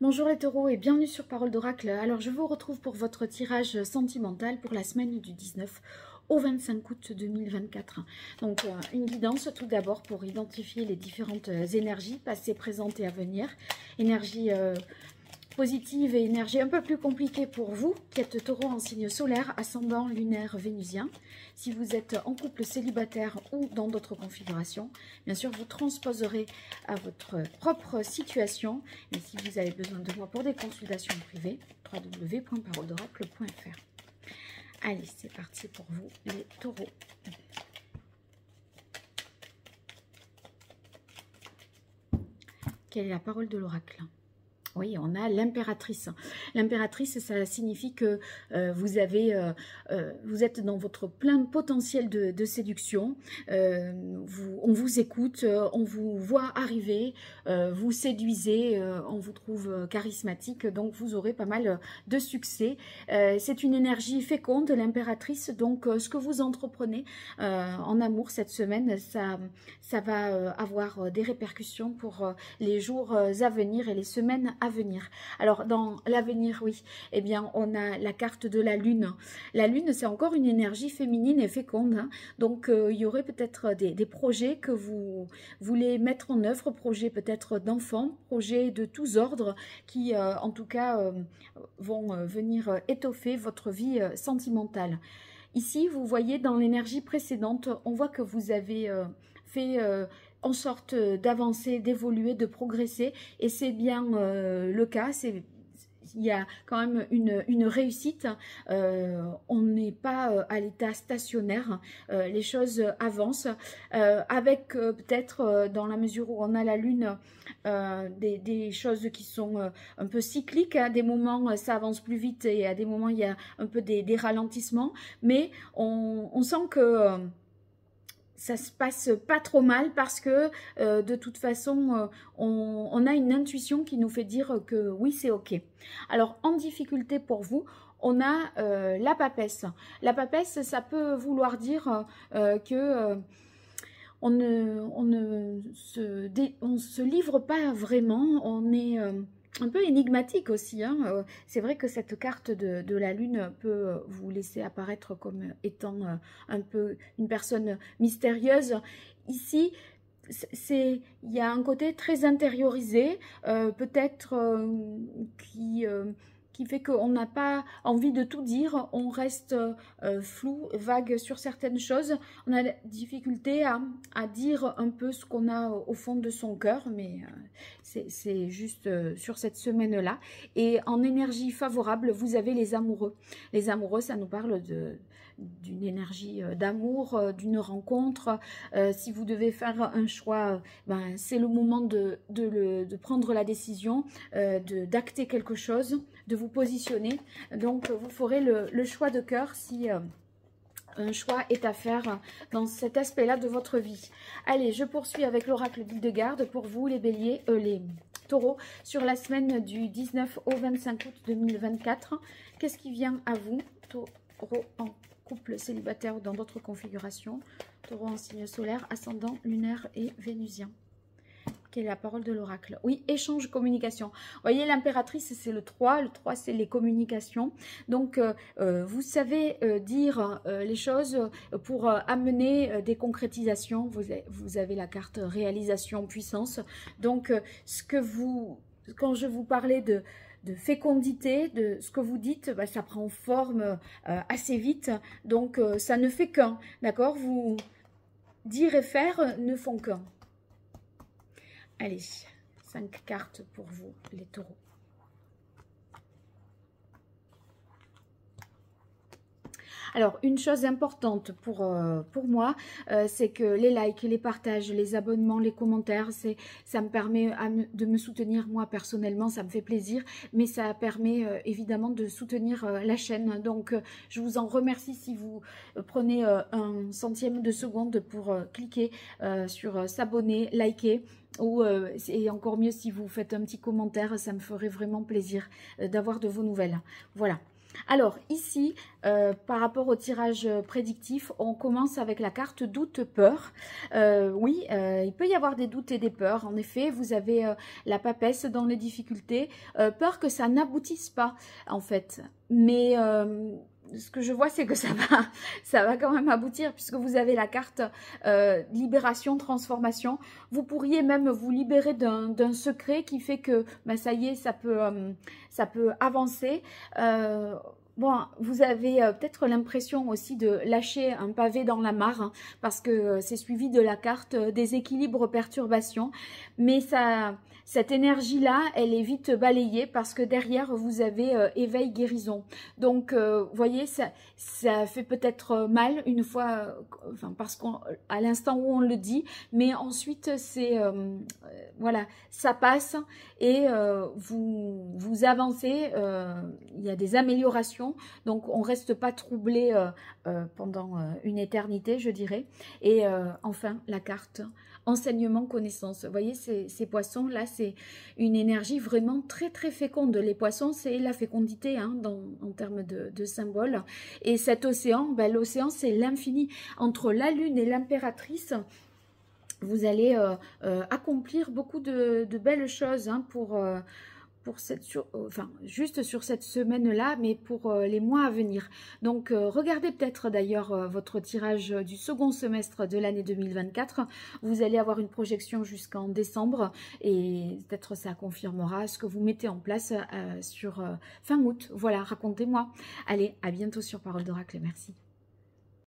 Bonjour les taureaux et bienvenue sur Parole d'Oracle. Alors je vous retrouve pour votre tirage sentimental pour la semaine du 19 au 25 août 2024. Donc une guidance tout d'abord pour identifier les différentes énergies passées, présentes et à venir. Énergie positive et énergie un peu plus compliquée pour vous qui êtes taureau en signe solaire, ascendant lunaire vénusien. Si vous êtes en couple célibataire ou dans d'autres configurations, bien sûr vous transposerez à votre propre situation. Et si vous avez besoin de moi pour des consultations privées, www.paroledoracle.fr. Allez, c'est parti pour vous les taureaux. Quelle est la parole de l'oracle ? Oui, on a l'impératrice. L'impératrice, ça signifie que vous êtes dans votre plein potentiel de séduction. On vous écoute, on vous voit arriver, vous séduisez, on vous trouve charismatique, donc vous aurez pas mal de succès. C'est une énergie féconde, l'impératrice, donc ce que vous entreprenez en amour cette semaine, ça va avoir des répercussions pour les jours à venir et les semaines à venir. Alors dans l'avenir, oui, eh bien on a la carte de la lune. La lune, c'est encore une énergie féminine et féconde, hein. Donc il y aurait peut-être des projets que vous voulez mettre en œuvre, projets peut-être d'enfants, projets de tous ordres qui en tout cas vont venir étoffer votre vie sentimentale. Ici, vous voyez dans l'énergie précédente, on voit que vous avez fait en sorte d'avancer, d'évoluer, de progresser, et c'est bien le cas. Il y a quand même une réussite, on n'est pas à l'état stationnaire, les choses avancent, avec peut-être dans la mesure où on a la lune, des choses qui sont un peu cycliques, à des moments ça avance plus vite et à des moments il y a un peu des ralentissements, mais on sent que ça se passe pas trop mal parce que de toute façon on a une intuition qui nous fait dire que oui, c'est ok. Alors en difficulté pour vous, on a la papesse. La papesse, ça peut vouloir dire que on se livre pas vraiment, on est un peu énigmatique aussi, hein. C'est vrai que cette carte de la lune peut vous laisser apparaître comme étant un peu une personne mystérieuse. Ici, il y a un côté très intériorisé, peut-être qui fait qu'on n'a pas envie de tout dire, on reste flou, vague sur certaines choses, on a la difficulté à dire un peu ce qu'on a au fond de son cœur, mais c'est juste sur cette semaine-là. Et en énergie favorable, vous avez les amoureux. Les amoureux, ça nous parle d'une énergie d'amour, d'une rencontre. Si vous devez faire un choix, ben, c'est le moment de prendre la décision, d'acter quelque chose, de vous positionner. Donc vous ferez le choix de cœur si un choix est à faire dans cet aspect-là de votre vie. Allez, je poursuis avec l'oracle d'Hildegarde pour vous les béliers, les taureaux, sur la semaine du 19 au 25 août 2024. Qu'est-ce qui vient à vous, taureau en couple célibataire ou dans d'autres configurations, taureau en signe solaire, ascendant lunaire et vénusien? Quelle est la parole de l'oracle? Oui, échange, communication. Vous voyez, l'impératrice, c'est le 3. Le 3, c'est les communications. Donc, vous savez dire les choses pour amener des concrétisations. Vous avez la carte réalisation, puissance. Donc, quand je vous parlais de fécondité, de ce que vous dites, bah, ça prend forme assez vite. Donc, ça ne fait qu'un. D'accord? Vous dire et faire ne font qu'un. Allez, 5 cartes pour vous, les taureaux. Alors, une chose importante pour moi, c'est que les likes, les partages, les abonnements, les commentaires, ça me permet de me soutenir moi personnellement, ça me fait plaisir, mais ça permet évidemment de soutenir la chaîne. Donc, je vous en remercie si vous prenez un centième de seconde pour cliquer sur s'abonner, liker. Ou c'est encore mieux si vous faites un petit commentaire, ça me ferait vraiment plaisir d'avoir de vos nouvelles. Voilà. Alors ici, par rapport au tirage prédictif, on commence avec la carte doute-peur. Oui, il peut y avoir des doutes et des peurs. En effet, vous avez la papesse dans les difficultés, peur que ça n'aboutisse pas en fait. Mais ce que je vois, c'est que ça va quand même aboutir puisque vous avez la carte libération, transformation. Vous pourriez même vous libérer d'un secret qui fait que, ben, ça y est, ça peut avancer. Bon, vous avez peut-être l'impression aussi de lâcher un pavé dans la mare, hein, parce que c'est suivi de la carte déséquilibre, perturbation. Mais cette énergie-là, elle est vite balayée parce que derrière, vous avez éveil, guérison. Donc, vous voyez, ça fait peut-être mal une fois, enfin, parce qu'à l'instant où on le dit, mais ensuite, voilà, ça passe et vous avancez, il y a des améliorations. Donc, on ne reste pas troublé pendant une éternité, je dirais. Et enfin, la carte enseignement, connaissance. Vous voyez, ces poissons-là, c'est une énergie vraiment très, très féconde. Les poissons, c'est la fécondité hein, en termes de symboles. Et cet océan, ben, l'océan, c'est l'infini. Entre la lune et l'impératrice, vous allez accomplir beaucoup de belles choses hein, juste sur cette semaine-là, mais pour les mois à venir. Donc, regardez peut-être d'ailleurs votre tirage du second semestre de l'année 2024. Vous allez avoir une projection jusqu'en décembre et peut-être ça confirmera ce que vous mettez en place sur fin août. Voilà, racontez-moi. Allez, à bientôt sur Parole d'Oracle. Merci.